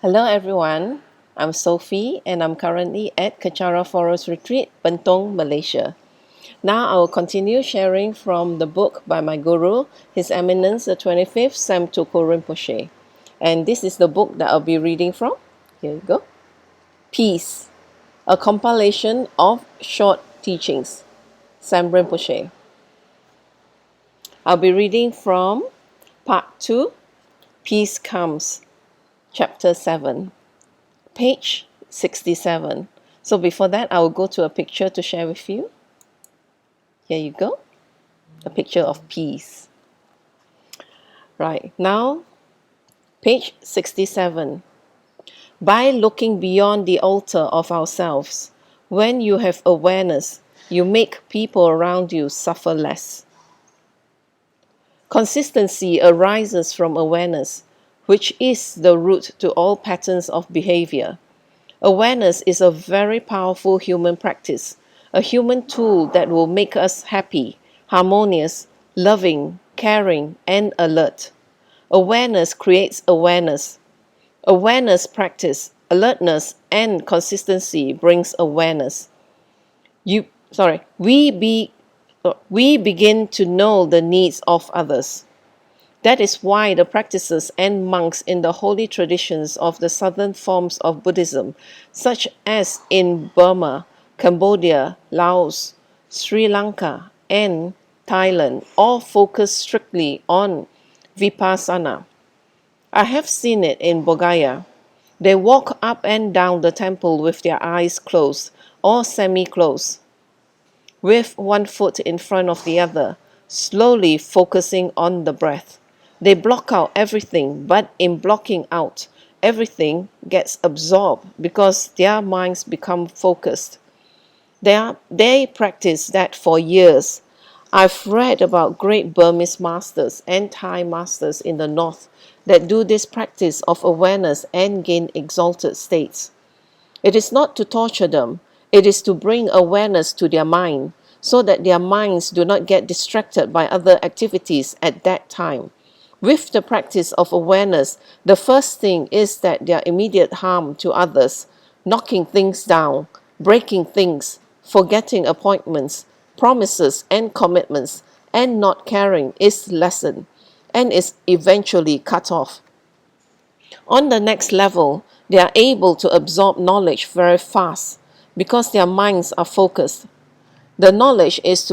Hello everyone, I'm Sophie and I'm currently at Kechara Forest Retreat, Bentong, Malaysia. Now I will continue sharing from the book by my guru, His Eminence the 25th Sam Tuku Rinpoche. And this is the book that I'll be reading from. Here you go. Peace, a compilation of short teachings. Sam Rinpoche. I'll be reading from Part 2, Peace Comes, Chapter 7. Page 67. So before that, I will go to a picture to share with you. Here you go. A picture of peace. Right, now, page 67. By looking beyond the altar of ourselves, when you have awareness, you make people around you suffer less. Consistency arises from awareness, which is the root to all patterns of behavior. Awareness is a very powerful human practice, a human tool that will make us happy, harmonious, loving, caring, and alert. Awareness creates awareness. Awareness practice, alertness, and consistency brings awareness. We begin to know the needs of others. That is why the practices and monks in the holy traditions of the southern forms of Buddhism, such as in Burma, Cambodia, Laos, Sri Lanka, and Thailand, all focus strictly on vipassana. I have seen it in Bodh They walk up and down the temple with their eyes closed or semi-closed, with one foot in front of the other, slowly focusing on the breath. They block out everything, but in blocking out, everything gets absorbed because their minds become focused. They practice that for years. I've read about great Burmese masters and Thai masters in the north that do this practice of awareness and gain exalted states. It is not to torture them, it is to bring awareness to their mind so that their minds do not get distracted by other activities at that time. With the practice of awareness, the first thing is that their immediate harm to others, knocking things down, breaking things, forgetting appointments, promises, and commitments, and not caring is lessened and is eventually cut off. On the next level, they are able to absorb knowledge very fast because their minds are focused. The knowledge is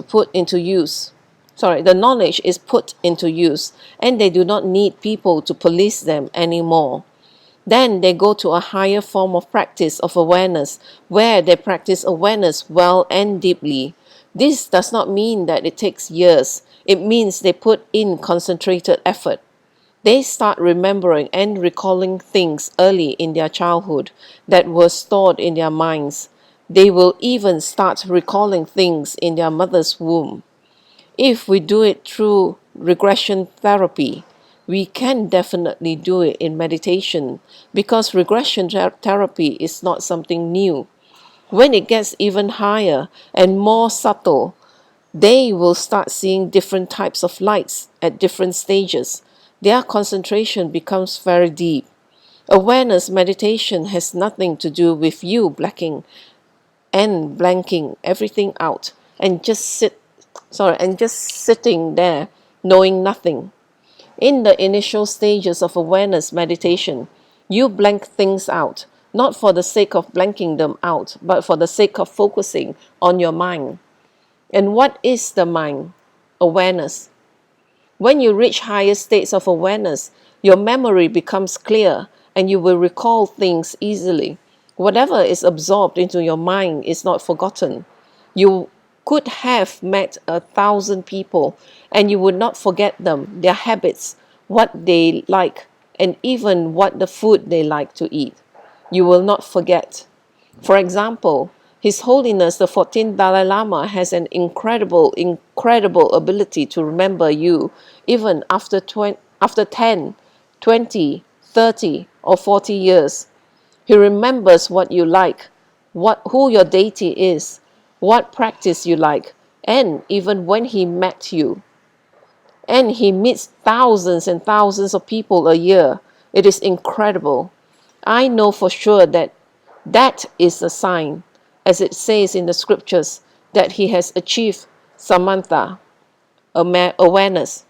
the knowledge is put into use and they do not need people to police them anymore. Then they go to a higher form of practice of awareness where they practice awareness well and deeply. This does not mean that it takes years. It means they put in concentrated effort. They start remembering and recalling things early in their childhood that were stored in their minds. They will even start recalling things in their mother's womb. If we do it through regression therapy, we can definitely do it in meditation because regression therapy is not something new. When it gets even higher and more subtle, they will start seeing different types of lights at different stages. Their concentration becomes very deep. Awareness meditation has nothing to do with you blacking and blanking everything out and just sitting there knowing nothing. In the initial stages of awareness meditation, you blank things out, not for the sake of blanking them out, but for the sake of focusing on your mind. And what is the mind? Awareness. When you reach higher states of awareness, your memory becomes clear and you will recall things easily. Whatever is absorbed into your mind is not forgotten. You could have met 1,000 people and you would not forget them, their habits, what they like, and even what the food they like to eat. You will not forget. For example, His Holiness the 14th Dalai Lama has an incredible ability to remember you even after 10, 20, 30, or 40 years. He remembers what you like, who your deity is, what practice you like, and even when he met you. And he meets thousands and thousands of people a year. It is incredible. I know for sure that that is a sign, as it says in the scriptures, that he has achieved Samantha, awareness.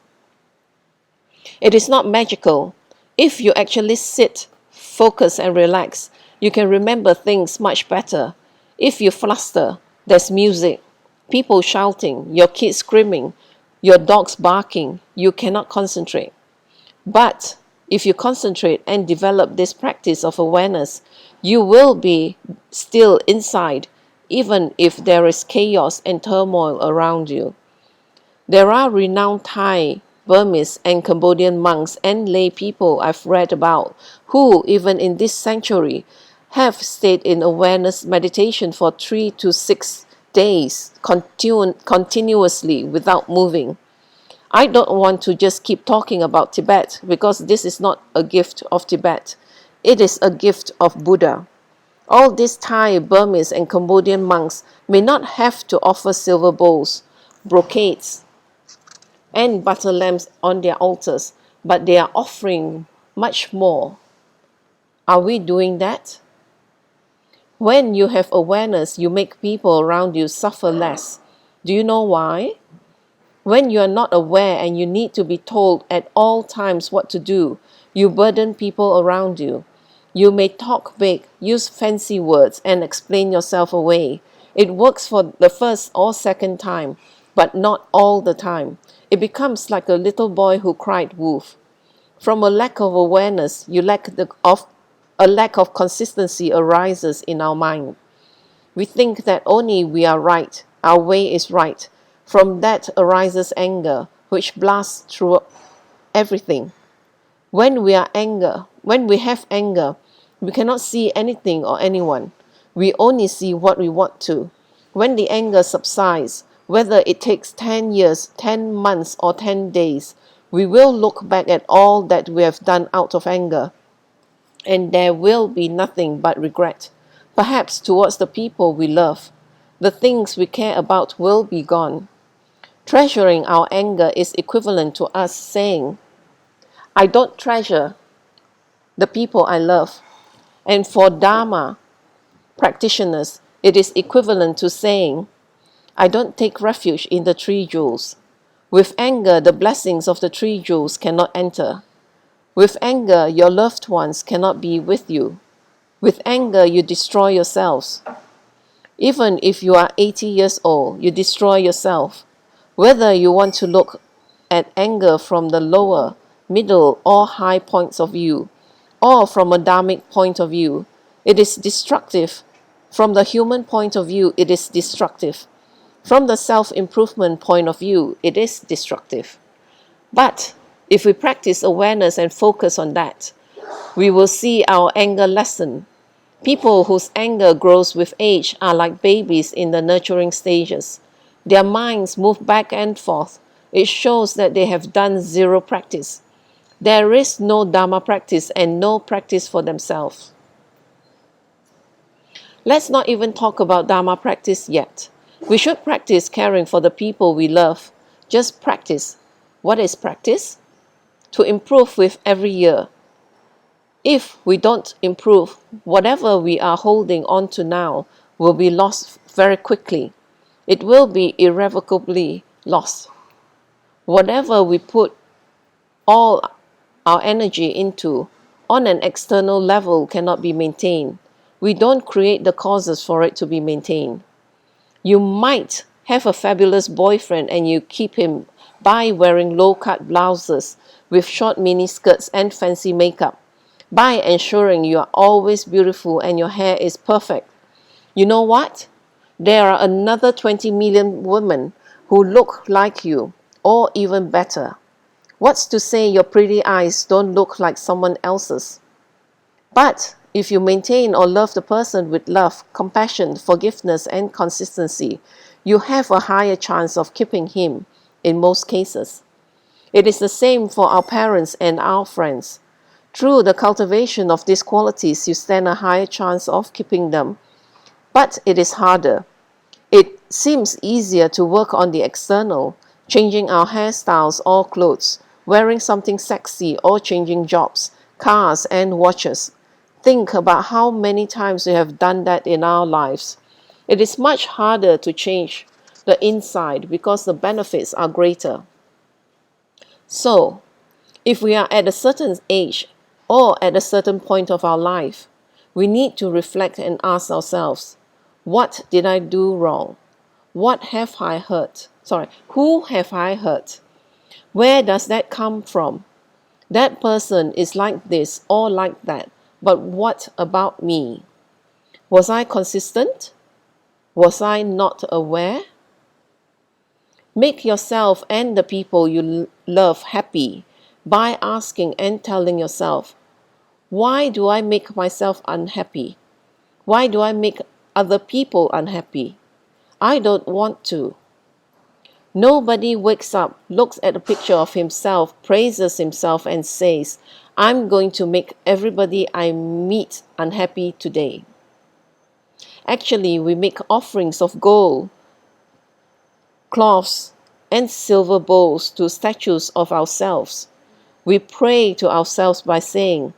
It is not magical. If you actually sit, focus, and relax, you can remember things much better. If you fluster, there's music, people shouting, your kids screaming, your dogs barking, you cannot concentrate. But if you concentrate and develop this practice of awareness, you will be still inside, even if there is chaos and turmoil around you. There are renowned Thai, Burmese, and Cambodian monks and lay people I've read about who, even in this century, have stayed in awareness meditation for 3 to 6 days continuously without moving. I don't want to just keep talking about Tibet because this is not a gift of Tibet. It is a gift of Buddha. All these Thai, Burmese, and Cambodian monks may not have to offer silver bowls, brocades, and butter lamps on their altars, but they are offering much more. Are we doing that? When you have awareness, you make people around you suffer less. Do you know why? When you are not aware and you need to be told at all times what to do, you burden people around you. You may talk big, use fancy words, and explain yourself away. It works for the first or second time, but not all the time. It becomes like a little boy who cried wolf. From a lack of awareness, a lack of consistency arises in our mind. We think that only we are right, our way is right. From that arises anger, which blasts through everything. When we have anger, we cannot see anything or anyone. We only see what we want to. When the anger subsides, whether it takes 10 years, 10 months, or 10 days, we will look back at all that we have done out of anger, and there will be nothing but regret, perhaps towards the people we love. The things we care about will be gone. Treasuring our anger is equivalent to us saying, I don't treasure the people I love. And for Dharma practitioners, it is equivalent to saying, I don't take refuge in the three jewels. With anger, the blessings of the three jewels cannot enter. With anger, your loved ones cannot be with you. With anger, you destroy yourselves. Even if you are 80 years old, you destroy yourself. Whether you want to look at anger from the lower, middle, or high points of view, or from a dharmic point of view, it is destructive. From the human point of view, it is destructive. From the self-improvement point of view, it is destructive. But if we practice awareness and focus on that, we will see our anger lessen. People whose anger grows with age are like babies in the nurturing stages. Their minds move back and forth. It shows that they have done zero practice. There is no Dharma practice and no practice for themselves. Let's not even talk about Dharma practice yet. We should practice caring for the people we love. Just practice. What is practice? To improve with every year. If we don't improve, whatever we are holding on to now will be lost very quickly. It will be irrevocably lost. Whatever we put all our energy into on an external level cannot be maintained. We don't create the causes for it to be maintained. You might have a fabulous boyfriend and you keep him by wearing low-cut blouses with short mini skirts and fancy makeup, by ensuring you are always beautiful and your hair is perfect. You know what? There are another 20 million women who look like you, or even better. What's to say your pretty eyes don't look like someone else's? But if you maintain or love the person with love, compassion, forgiveness, and consistency, you have a higher chance of keeping him in most cases. It is the same for our parents and our friends. Through the cultivation of these qualities, you stand a higher chance of keeping them. But it is harder. It seems easier to work on the external, changing our hairstyles or clothes, wearing something sexy or changing jobs, cars and watches. Think about how many times we have done that in our lives. It is much harder to change the inside because the benefits are greater. So, if we are at a certain age or at a certain point of our life, we need to reflect and ask ourselves, what did I do wrong? What have I hurt? Who have I hurt? Where does that come from? That person is like this or like that, but what about me? Was I consistent? Was I not aware? Make yourself and the people you love happy by asking and telling yourself, why do I make myself unhappy? Why do I make other people unhappy? I don't want to. Nobody wakes up, looks at a picture of himself, praises himself, and says, I'm going to make everybody I meet unhappy today. Actually, we make offerings of gold, cloths, and silver bowls to statues of ourselves. We pray to ourselves by saying,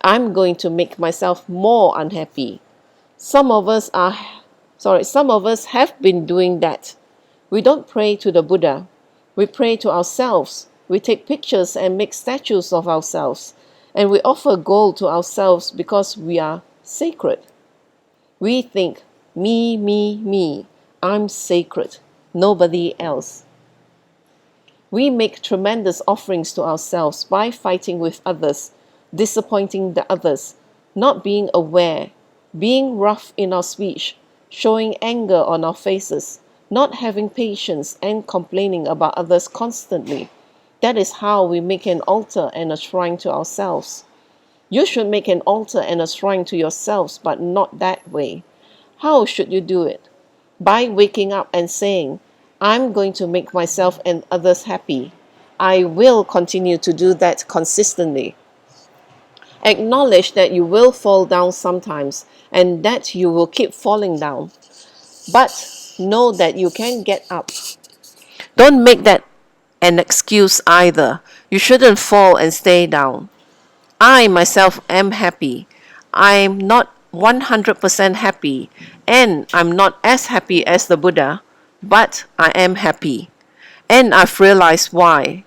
I'm going to make myself more unhappy. Some of us have been doing that. We don't pray to the Buddha. We pray to ourselves. We take pictures and make statues of ourselves. And we offer gold to ourselves because we are sacred. We think, me, me, me. I'm sacred. Nobody else. We make tremendous offerings to ourselves by fighting with others, disappointing the others, not being aware, being rough in our speech, showing anger on our faces, not having patience, and complaining about others constantly. That is how we make an altar and a shrine to ourselves. You should make an altar and a shrine to yourselves, but not that way. How should you do it? By waking up and saying, I'm going to make myself and others happy. I will continue to do that consistently. Acknowledge that you will fall down sometimes and that you will keep falling down. But know that you can get up. Don't make that an excuse either. You shouldn't fall and stay down. I myself am happy. I'm not 100% happy, and I'm not as happy as the Buddha, but I am happy. And I've realized why.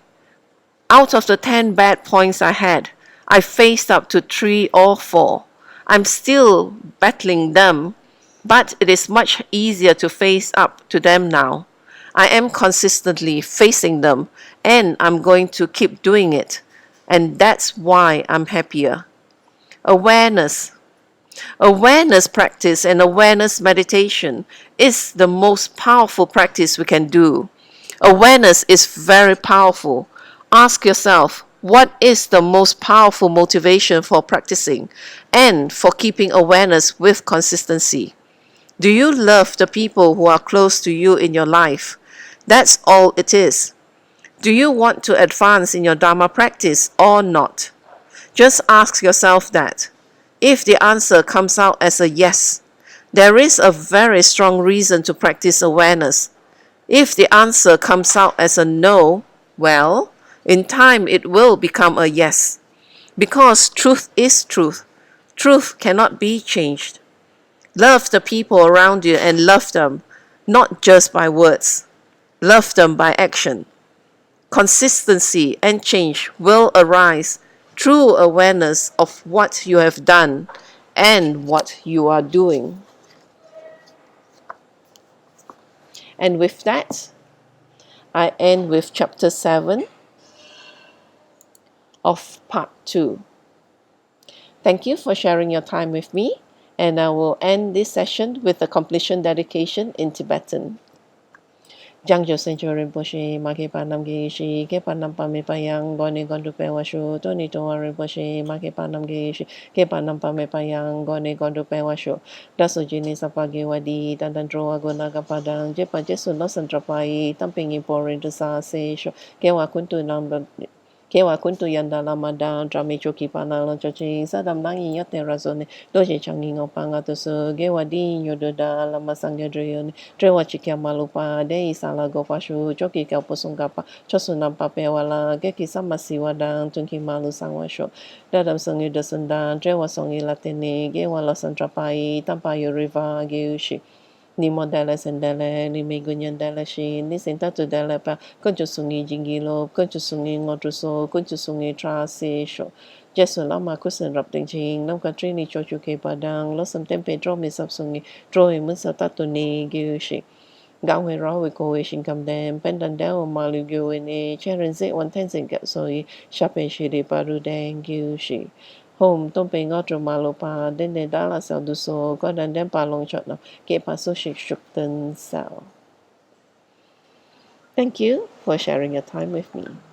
Out of the 10 bad points I had, I faced up to 3 or 4. I'm still battling them, but it is much easier to face up to them now. I am consistently facing them, and I'm going to keep doing it. And that's why I'm happier. Awareness. Awareness practice and awareness meditation is the most powerful practice we can do. Awareness is very powerful. Ask yourself, what is the most powerful motivation for practicing and for keeping awareness with consistency? Do you love the people who are close to you in your life? That's all it is. Do you want to advance in your Dharma practice or not? Just ask yourself that. If the answer comes out as a yes, there is a very strong reason to practice awareness. If the answer comes out as a no, well, in time it will become a yes. Because truth is truth. Truth cannot be changed. Love the people around you and love them, not just by words. Love them by action. Consistency and change will arise through awareness of what you have done and what you are doing. And with that, I end with chapter 7 of part 2. Thank you for sharing your time with me, and I will end this session with a completion dedication in Tibetan. Jangjo Sencho Rinpoche, Make Panam Geishi, Ke Panam Pame Payang, Goni Gondu Pewashu, Toni Toa Rinpoche, Make Panam Geishi, Ke Panam Pame Payang, Goni Gondu Pewashu, Daso Jini Sapagi Wadi, Tantantro Agonaga Padang, Jepa Jesu no Santrapai, Tamping Imporin to Sa Se, Ke Wakuntu Number kế hoạch quân tu yan đà la ma đà tra mi chu kỳ pa na lo cho chi sa đam lang yin yat ra zo ne do che chang yin pa nga to so kế hoạch đi nyo do đà la ma sang ge dre ne tre wa chi kya ma lu pa de sa la go pa shu cho kỳ ka po sung ga pa cho su nam pa pe wa la ge ki sa ma si wa dang tung ki ma lu sang wa sho da dam sung yu de sun dan tre wa sung yi la te ne ge wa la san tra pa yi tam pa yu river ge shi ni modele sendele ni megunyan dele shi ni sentatu dele pa kunju sungi jingilo kunju sungi ngotuso kunju sungi trasi sho jesu lama kusen rap ting ching nam ka trini chochu ke padang lo sam tempe dro mi sap sungi dro e mun sa tatu ni gi shi gạo người rõ về cô ấy sinh cầm đêm bên đàn đeo mà lưu gửi này cheren dễ hoàn thành sinh gặp rồi sắp về chỉ để baru đen gửi sĩ hôm tôi bị ngót rồi mà lô pa đến để đã là sao du số có đàn đêm pa long chọn nào kế pa số shik shuk tân sao. Thank you for sharing your time with me.